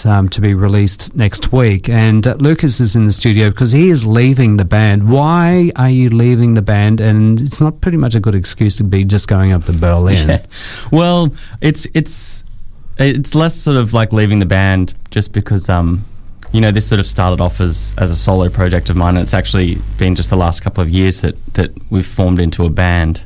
to be released next week. And Lucas is in the studio because he is leaving the band. Why are you leaving the band? And it's not pretty much a good excuse to be just going up to Berlin. Yeah. Well, it's less sort of like leaving the band just because this sort of started off as a solo project of mine, and it's actually been just the last couple of years that we've formed into a band.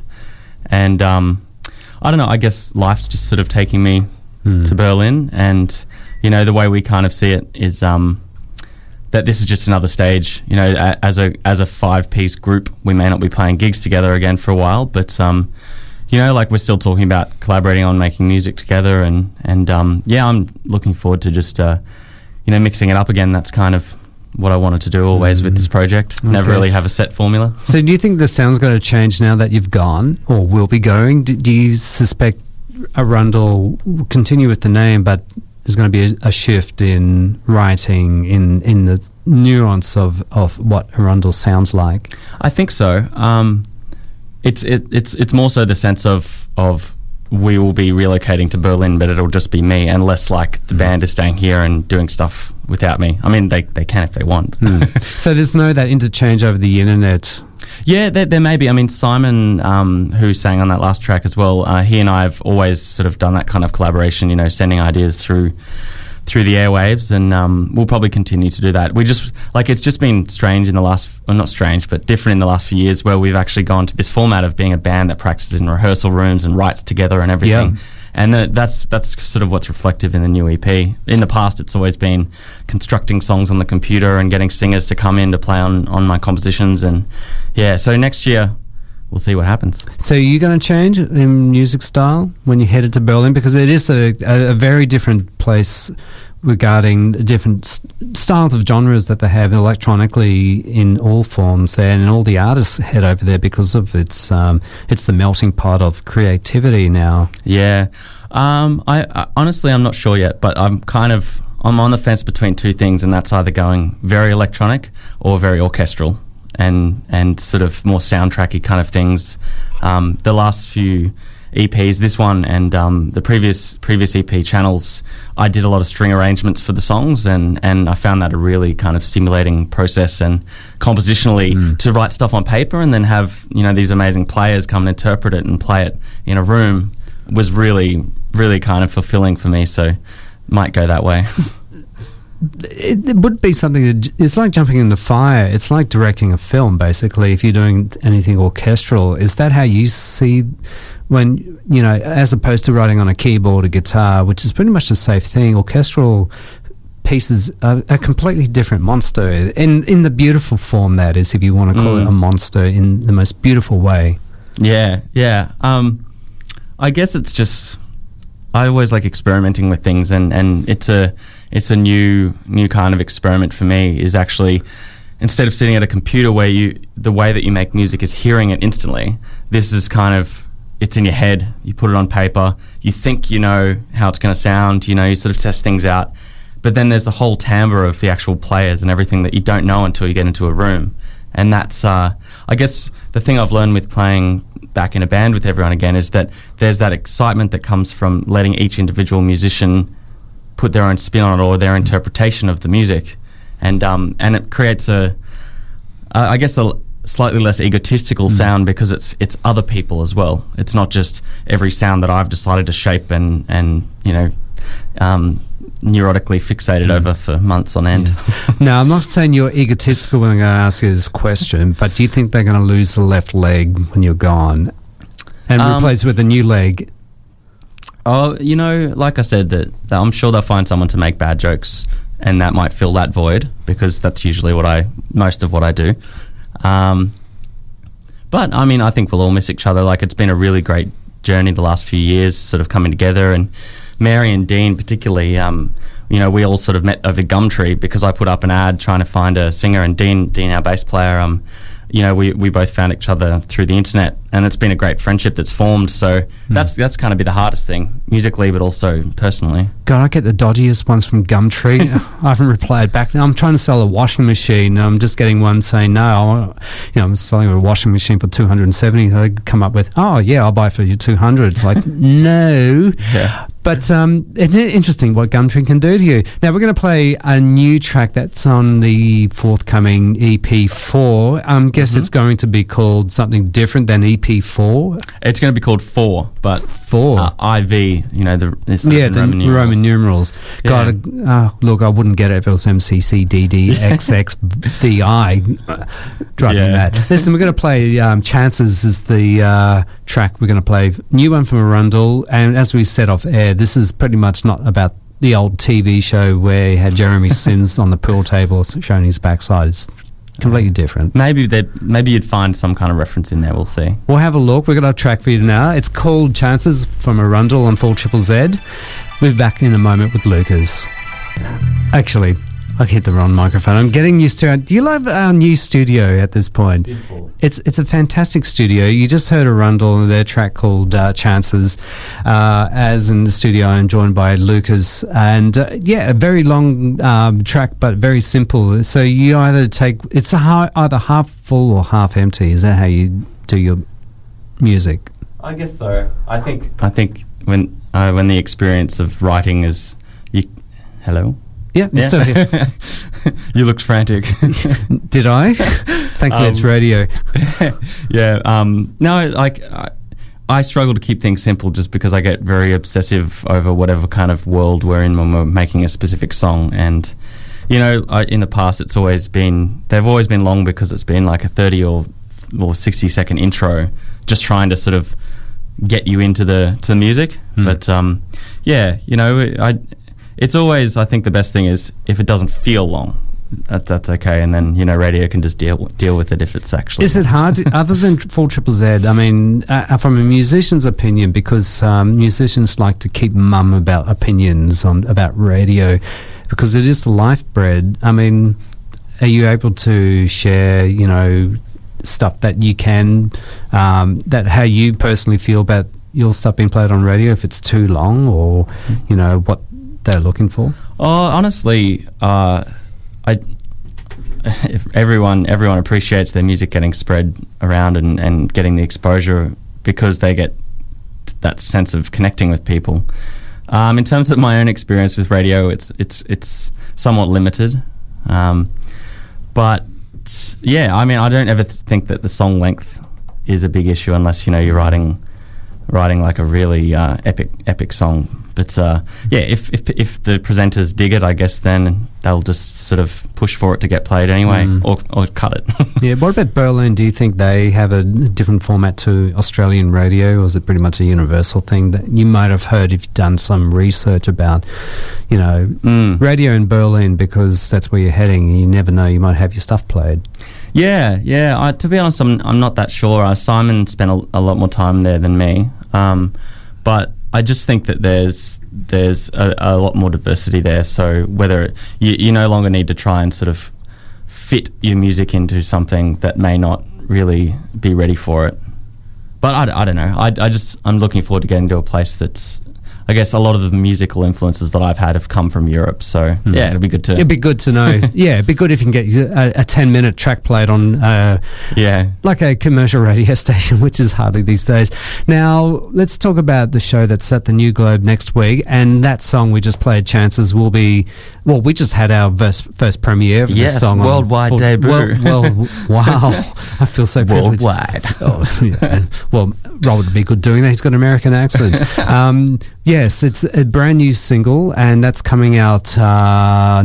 And I don't know, I guess life's just sort of taking me to Berlin, and the way we kind of see it is that this is just another stage. As a 5-piece group, we may not be playing gigs together again for a while, but we're still talking about collaborating on making music together, and I'm looking forward to just mixing it up again. That's kind of what I wanted to do always with this project. Okay. Never really have a set formula. So do you think the sound's going to change now that you've gone or will be going? Do you suspect Arundel will continue with the name, but there's going to be a shift in writing, in the nuance of what Arundel sounds like? I think so. It's more so the sense of we will be relocating to Berlin, but it'll just be me, and less like the band is staying here and doing stuff without me. I mean, they can if they want. So there's that interchange over the internet? Yeah, there may be. I mean, Simon, who sang on that last track as well, he and I have always sort of done that kind of collaboration, sending ideas through the airwaves, and we'll probably continue to do that. It's just been strange in the last, well, not strange, but different in the last few years, where we've actually gone to this format of being a band that practices in rehearsal rooms and writes together and everything. Yeah. And that's sort of what's reflective in the new EP. In the past, it's always been constructing songs on the computer and getting singers to come in to play on my compositions. And yeah, so next year, we'll see what happens. So are you going to change in music style when you headed to Berlin? Because it is a very different place regarding different styles of genres that they have electronically in all forms there, and all the artists head over there because of it's the melting pot of creativity now. Yeah. I honestly, I'm not sure yet, but I'm on the fence between two things, and that's either going very electronic or very orchestral and sort of more soundtracky kind of things. The last few EPs, this one and the previous EP, Channels, I did a lot of string arrangements for the songs, and I found that a really kind of stimulating process, and compositionally to write stuff on paper and then have these amazing players come and interpret it and play it in a room was really, really kind of fulfilling for me, so might go that way. It would be something it's like jumping in the fire. It's like directing a film, basically, if you're doing anything orchestral. Is that how you see when, as opposed to writing on a keyboard or guitar, which is pretty much a safe thing, orchestral pieces are a completely different monster, in the beautiful form, that is, if you want to call it a monster in the most beautiful way. Yeah. I guess it's just, I always like experimenting with things, and it's a new kind of experiment for me, is actually, instead of sitting at a computer where the way that you make music is hearing it instantly, this is kind of, it's in your head. You put it on paper, you think you know how it's going to sound, you sort of test things out, but then there's the whole timbre of the actual players and everything that you don't know until you get into a room. And that's, I guess, the thing I've learned with playing back in a band with everyone again, is that there's that excitement that comes from letting each individual musician put their own spin on it, or their interpretation of the music, and it creates a slightly less egotistical sound, because it's other people as well. It's not just every sound that I've decided to shape and neurotically fixated over for months on end. Now, I'm not saying you're egotistical when I'm going to ask you this question, but do you think they're going to lose the left leg when you're gone and replace with a new leg? Oh, like I said, that I'm sure they'll find someone to make bad jokes, and that might fill that void, because that's usually most of what I do. But I mean, I think we'll all miss each other. Like, it's been a really great journey the last few years, sort of coming together, and Mary and Dean particularly, we all sort of met over Gumtree, because I put up an ad trying to find a singer, and Dean, our bass player, we both found each other through the internet, and it's been a great friendship that's formed. So that's kind of be the hardest thing musically, but also personally. God, I get the dodgiest ones from Gumtree. I haven't replied back. Now I'm trying to sell a washing machine. I'm just getting one saying no. I'm selling a washing machine for $270. They come up with, oh yeah, I'll buy it for you $200. It's like no. Yeah. But it's interesting what Gumtree can do to you. Now, we're going to play a new track that's on the forthcoming EP4. I guess it's going to be called something different than EP4. It's going to be called 4, but 4. IV, the Roman numerals. Yeah. God, look, I wouldn't get it if it was MCCDDXXVI driving that. Listen, we're going to play Chances is the track we're going to play. New one from Arundel, and as we said off air, this is pretty much not about the old TV show where you had Jeremy Sims on the pool table showing his backside. It's completely different. Maybe you'd find some kind of reference in there. We'll see. We'll have a look. We've got a track for you now. It's called Chances from Arundel on Full Triple Z. We'll be back in a moment with Lucas. Actually, I hit the wrong microphone. I'm getting used to it. Do you love our new studio at this point? Beautiful. It's a fantastic studio. You just heard Arundel and their track called Chances. As in the studio, I'm joined by Lucas. And a very long track, but very simple. So you either take... It's either half full or half empty. Is that how you do your music? I guess so. I think when the experience of writing is... Hello? Yeah, you're still here. You looked frantic. Did I? Thankfully, it's radio. Yeah. No, I struggle to keep things simple just because I get very obsessive over whatever kind of world we're in when we're making a specific song. And, in the past, they've always been long because it's been like a 30 or 60 second intro, just trying to sort of get you into the music. But, it's always, I think the best thing is if it doesn't feel long, that's okay, and then radio can just deal with it if it's actually. Is it hard other than Full Triple Z? I mean, from a musician's opinion, because musicians like to keep mum about opinions about radio, because it is the lifeblood. I mean, are you able to share, stuff that you can, that how you personally feel about your stuff being played on radio, if it's too long, or what they're looking for? Oh, honestly, if everyone appreciates their music getting spread around and getting the exposure because they get that sense of connecting with people. In terms of my own experience with radio, it's somewhat limited, but yeah, I mean, I don't ever think that the song length is a big issue unless you're writing like a really epic song. But if the presenters dig it, I guess then they'll just sort of push for it to get played anyway, or cut it. Yeah. What about Berlin? Do you think they have a different format to Australian radio, or is it pretty much a universal thing that you might have heard if you've done some research about, radio in Berlin, because that's where you're heading and you never know, you might have your stuff played. Yeah. To be honest, I'm not that sure. Simon spent a lot more time there than me, but I just think that there's a lot more diversity there. So whether you no longer need to try and sort of fit your music into something that may not really be ready for it. But I don't know. I'm looking forward to getting to a place that's, I guess a lot of the musical influences that I've had have come from Europe. So yeah, it'd be good to know. Yeah, it'd be good if you can get a 10-minute track played on like a commercial radio station, which is hardly these days. Now let's talk about the show that's at the New Globe next week, and that song we just played, Chances, will be, well, we just had our first premiere for this song. Worldwide debut. Wow. I feel so privileged. Worldwide. Well, Robert would be good doing that. He's got an American accent. Yes, it's a brand new single, and that's coming out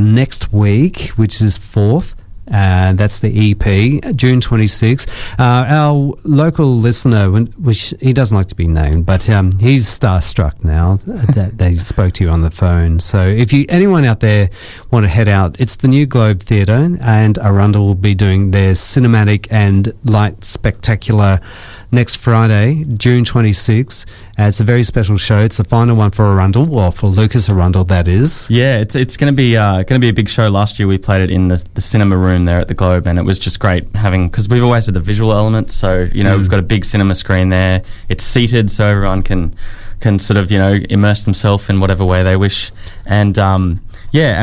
next week, which is 4th. That's the EP, June 26th. Our local listener, which he doesn't like to be named, but he's starstruck now that they spoke to you on the phone. So if anyone out there want to head out, it's the New Globe Theatre, and Arundel will be doing their cinematic and light spectacular next Friday, June 26th. It's a very special show. It's the final one for Arundel, well, for Lucas Arundel, that is. Yeah, it's going to be a big show. Last year we played it in the cinema room there at the Globe, and it was just great having, because we've always had the visual element. So we've got a big cinema screen there. It's seated, so everyone can sort of immerse themselves in whatever way they wish. And and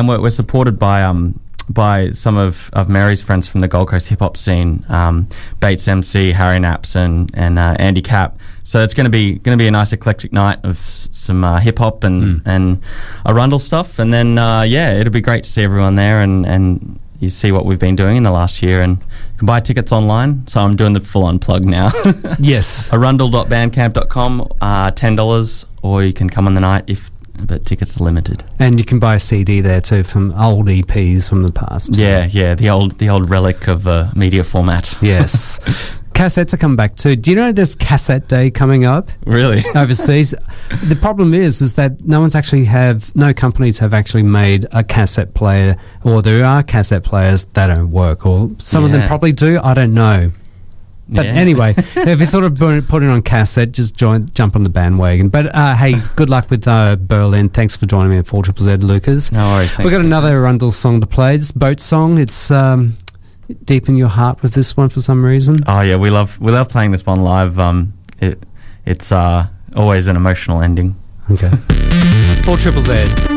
we're supported by some of Mary's friends from the Gold Coast hip hop scene, Bates MC, Harry Naps, and Andy Cap. So it's going to be a nice eclectic night of some hip hop and Arundel stuff, and then it'll be great to see everyone there and you see what we've been doing in the last year, and you can buy tickets online. So I'm doing the full-on plug now. Yes. Arundel.bandcamp.com, $10, or you can come on the night but tickets are limited. And you can buy a CD there too from old EPs from the past. Yeah, the old relic of media format. Yes. Cassettes are coming back too. Do you know there's Cassette Day coming up? Really? Overseas. The problem is that no companies have actually made a cassette player, or there are cassette players that don't work, or some of them probably do. I don't know. But anyway, if you thought of putting it on cassette, just jump on the bandwagon. But hey, good luck with Berlin. Thanks for joining me at 4ZZZ, Lucas. No worries. We've got another Arundel song to play. It's Boat Song. It's deep in your heart with this one for some reason. Oh yeah, we love playing this one live. It's always an emotional ending. Okay. 4ZZZ.